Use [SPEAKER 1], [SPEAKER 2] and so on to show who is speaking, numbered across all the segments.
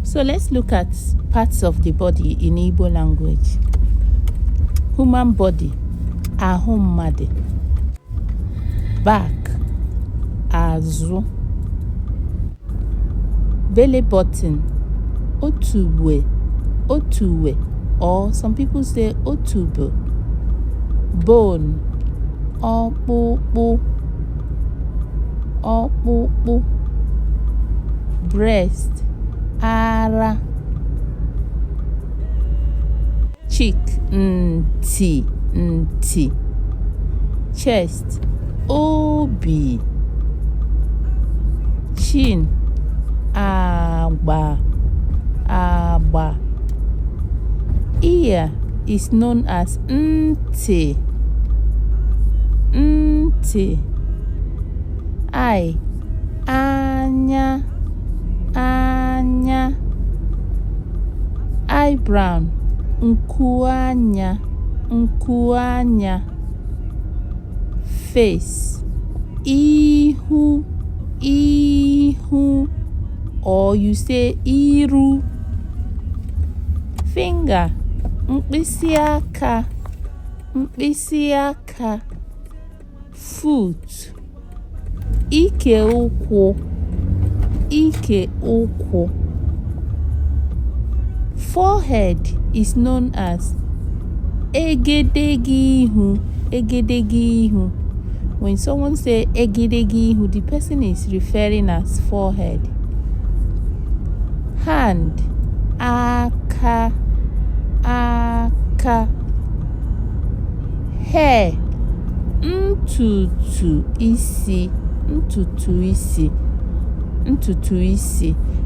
[SPEAKER 1] So let's look at parts of the body in Igbo language. Human body, ahụ mmadụ. Back, azụ. Belly button, otuwe, or some people say otubo. Bone, ọkpụkpụ. Breast, ara. Cheek, ntị. Chest, obi. Chin, agba. Ear is known as ntị. Eye, anya. Eyebrow, nkuanya. Face, ihu, or you say iru. Finger, mkpịsị aka. Foot, ike ụkwụ. Forehead is known as egedege ihu. When someone say egedege ihu, the person is referring as forehead. Hand, aka. Hair, ntutu isi.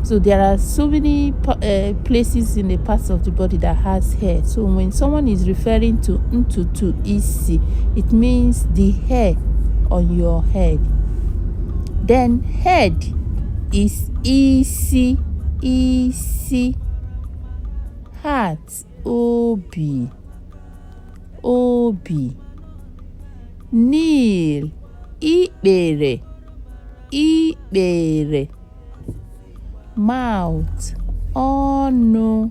[SPEAKER 1] So there are so many places in the parts of the body that has hair. So when someone is referring to ntutu isi, it means the hair on your head. Then head is isi. Heart, obi. Kneel, ikpere. Mouth, ọnụ.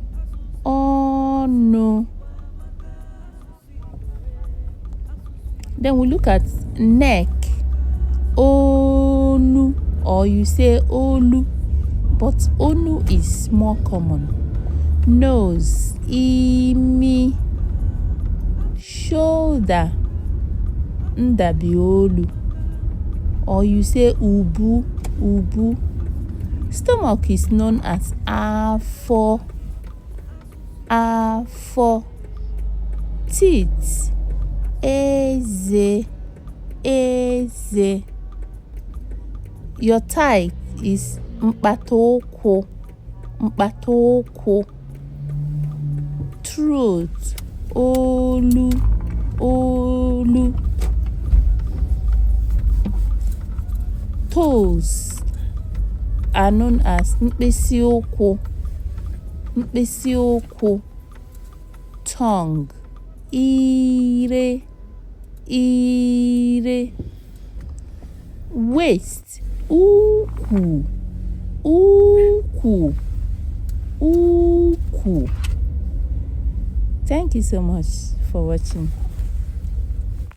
[SPEAKER 1] Then we look at neck, onu, or you say olu, but onu is more common. Nose, imi. Shoulder, ndabiolu, or you say ubu. Stomach is known as afọ. Teeth, eze. Your thigh is mkpataụkwụ. Throat, olu. Toes are known as mkpịsị ụkwụ. Tongue, ire. Waist, ukwu. Thank you so much for watching.